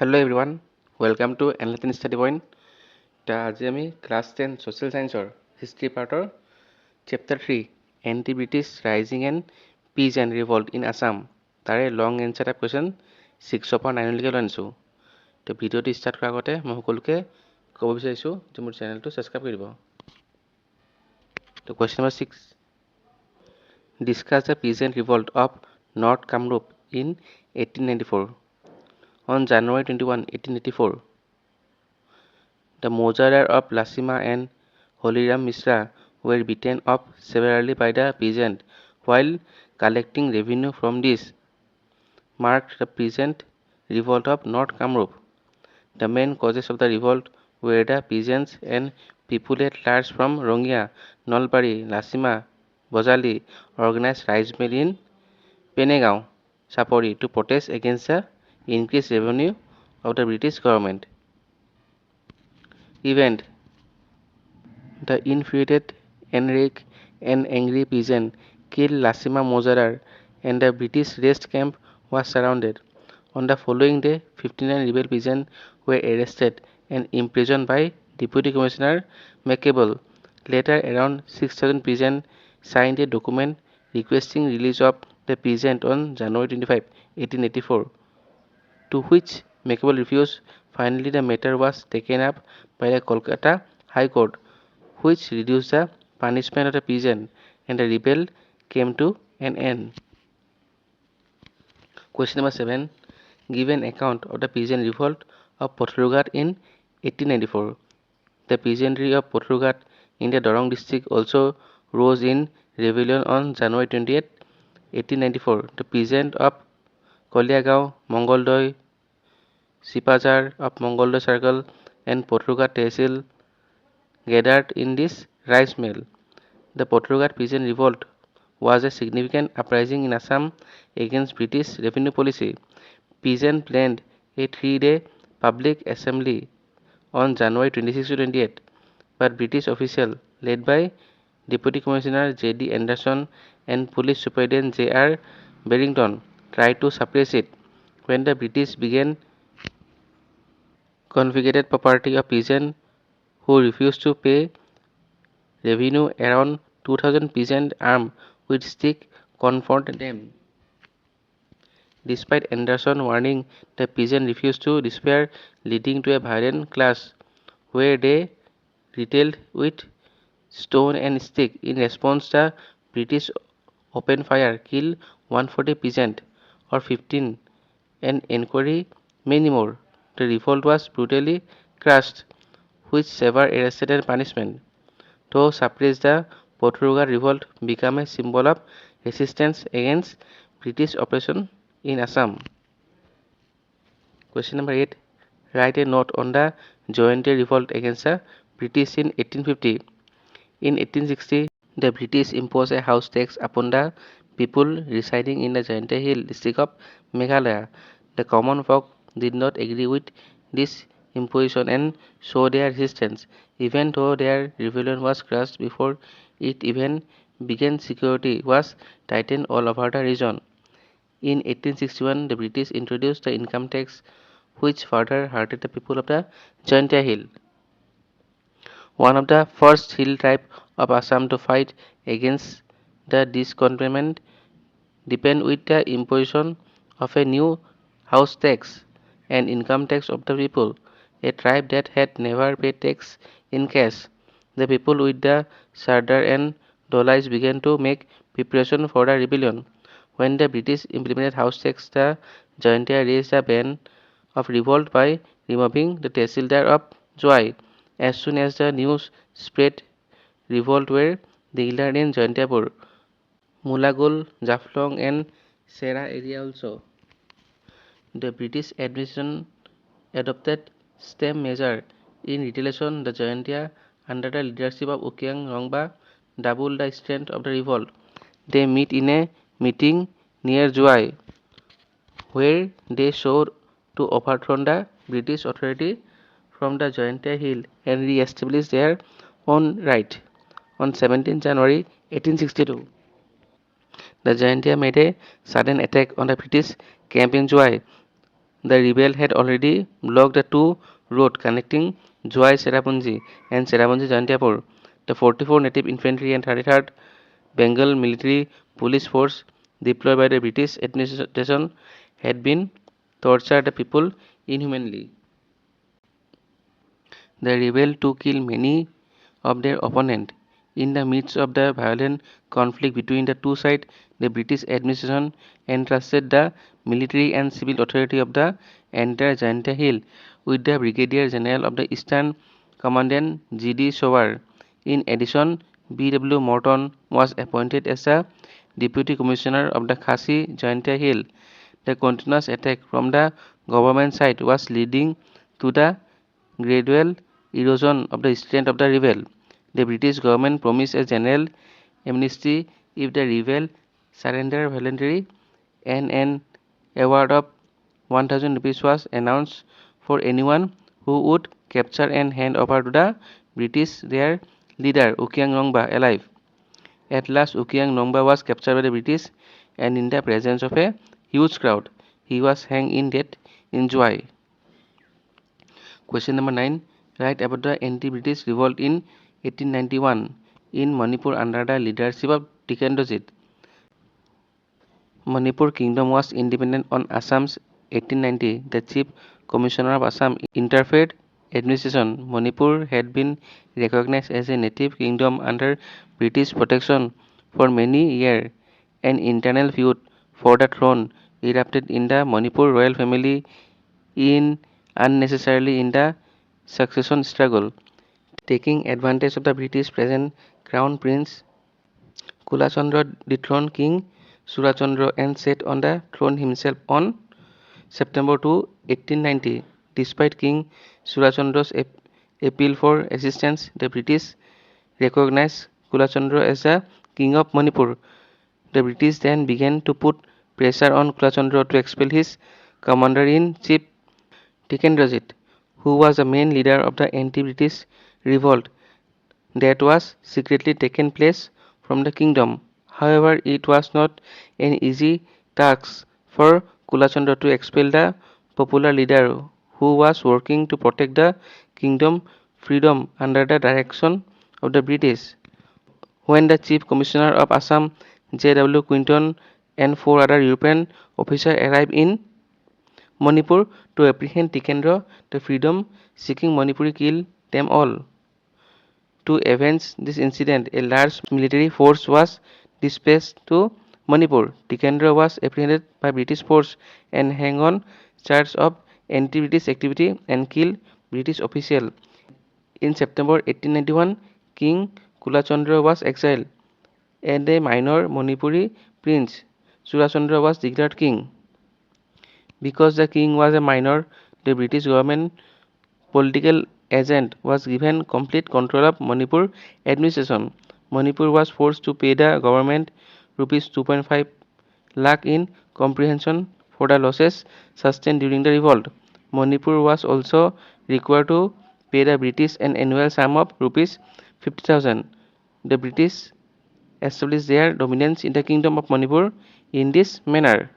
Hello everyone, welcome to Enlightened Study Point. আজি আমি class 10 social ছায়েন্সৰ হিষ্ট্ৰী পাৰ্টৰ chapter 3 anti British rising and peasant and revolt in Assam তাৰে long answer type question 6ৰ পৰা 9লৈকে লৈ আনিছোঁ। তো ভিডিঅ'টো ষ্টাৰ্ট কৰাৰ আগতে মই সকলোকে ক'ব বিচাৰিছোঁ যে মোৰ চেনেলটো ছাবস্ক্ৰাইব কৰি দিব। তো question number 6, discuss the peas and revolt of north Kamrup in 1894। On January 21, 1884, the Mozarts of Lasima and Holiram Mishra were beaten up severely by the peasants while collecting revenue from this marked the present revolt of North Kamrup. The main causes of the revolt were the peasants and people at large from Rongia, Nolbari, Lasima, Bozali organized rice mill in Penegaon, Sapori to protest against the increased revenue of the British government. Event: the infuriated, enraged, and angry peasant killed Lasima Mozarar, and the British rest camp was surrounded. On the following day, 59 rebel peasants were arrested and imprisoned by Deputy Commissioner McCable. Later, around 6,000 peasants signed a document requesting release of the peasants on January 25, 1884. To which McCable refused. Finally, the matter was taken up by the Kolkata High Court, which reduced the punishment of the peasant, and the rebel came to an end. Question number 7. Give an account of the peasant revolt of Potrugat in 1894. The peasantry of Potrugat in the Dorong district also rose in rebellion on January 28, 1894. The peasants of Koliagaon, Mongoldoy, Sipazar of Mongoldo Circle, and Potrugat Tehsil gathered in this rice mill. The Potrugat peasant revolt was a significant uprising in Assam against British revenue policy. Peasants planned a 3-day public assembly on January 26 to 28, but British officials, led by Deputy Commissioner J.D. Anderson and Police Superintendent J.R. Barrington, tried to suppress it. When the British began confiscated property of peasants who refused to pay revenue, around 2,000 peasants armed with sticks confronted them. Despite Anderson's warning, the peasants refused to despair, leading to a violent clash where they retaliated with stone and stick. In response, the British opened fire, killed 140 peasants or 15, and encouraged many more. The revolt was brutally crushed, which severed arrested and punishment. To suppress the Potruga revolt became a symbol of resistance against British oppression in Assam. Question number 8. Write a note on the Jointia revolt against the British in 1850. In 1860, the British imposed a house tax upon the people residing in the Jointia Hill district of Meghalaya. The common folk did not agree with this imposition and showed their resistance. Even though their rebellion was crushed before it even began, security was tightened all over the region. In 1861, the British introduced the income tax, which further hurted the people of the Jointia Hill, one of the first hill tribes of Assam to fight against the discontent depend with the imposition of a new house tax and income tax of the people, a tribe that had never paid tax in cash. The people with the Sardar and Dolais began to make preparation for the rebellion. When the British implemented house tax, the Jaintia raised a ban of revolt by removing the Tehsildar of Joy. As soon as the news spread, revolt were declared in Jaintiapur, Mulagul, Jaflong, and Sera area also. The British administration adopted stem measure in retaliation. The Jaintia, under the leadership of Ukyang Rongba, doubled the strength of the revolt. They meet in a meeting near Juai, where they swore to overthrow the British authority from the Jaintia Hill and re-establish their own right. On 17 January 1862, the Jaintia made a sudden attack on the British camp in Juai. The rebel had already blocked the two road connecting Joy Serapunji and Serapunji Jantiapur. The 44 native infantry and 33rd Bengal military police force deployed by the British administration had been tortured the people inhumanly. The rebel to kill many of their opponents. In the midst of the violent conflict between the two sides, the British administration entrusted the military and civil authority of the entire Jayanta Hill with the Brigadier General of the Eastern Commandant G.D. Shower. In addition, B.W. Morton was appointed as a Deputy Commissioner of the Khasi Jayanta Hill. The continuous attack from the government side was leading to the gradual erosion of the strength of the rebel. The British government promised a general amnesty if the rebel surrendered voluntarily, and an award of 1000 rupees was announced for anyone who would capture and hand over to the British their leader Ukyang Nongba alive. At last, Ukyang Nongba was captured by the British, and in the presence of a huge crowd, he was hanged in death in July. Question number 9. Write about the anti-British revolt in 1891 in Manipur under the leadership of Tikendrajit. Manipur Kingdom was independent on Assam's 1890. The Chief Commissioner of Assam interfered administration. Manipur had been recognized as a native kingdom under British protection for many years. An internal feud for the throne erupted in the Manipur royal family in unnecessarily in the succession struggle. Taking advantage of the British present, Crown Prince Kulachandra dethroned King Surachandra and sat on the throne himself on September 2, 1890. Despite King Surachandra's appeal for assistance, the British recognized Kulachandra as the king of Manipur. The British then began to put pressure on Kulachandra to expel his commander-in-chief Tikendrajit, who was the main leader of the anti-British revolt that was secretly taken place from the kingdom. However, it was not an easy task for Kulachandra to expel the popular leader who was working to protect the kingdom freedom under the direction of the British. When the Chief Commissioner of Assam, J.W. Quinton, and four other European officers arrived in Manipur to apprehend Tikendra, the freedom seeking Manipuri killed them all. To avenge this incident, a large military force was dispatched to Manipur. Tikendra was apprehended by British force and hanged on charge of anti-British activity and killed British official. In September 1891, King Kulachandra was exiled, and a minor Manipuri prince, Surachandra, was declared king. Because the king was a minor, the British government political agent was given complete control of Manipur administration. Manipur was forced to pay the government rupees 2.5 lakh in compensation for the losses sustained during the revolt. Manipur was also required to pay the British an annual sum of rupees 50,000. The British established their dominance in the kingdom of Manipur in this manner.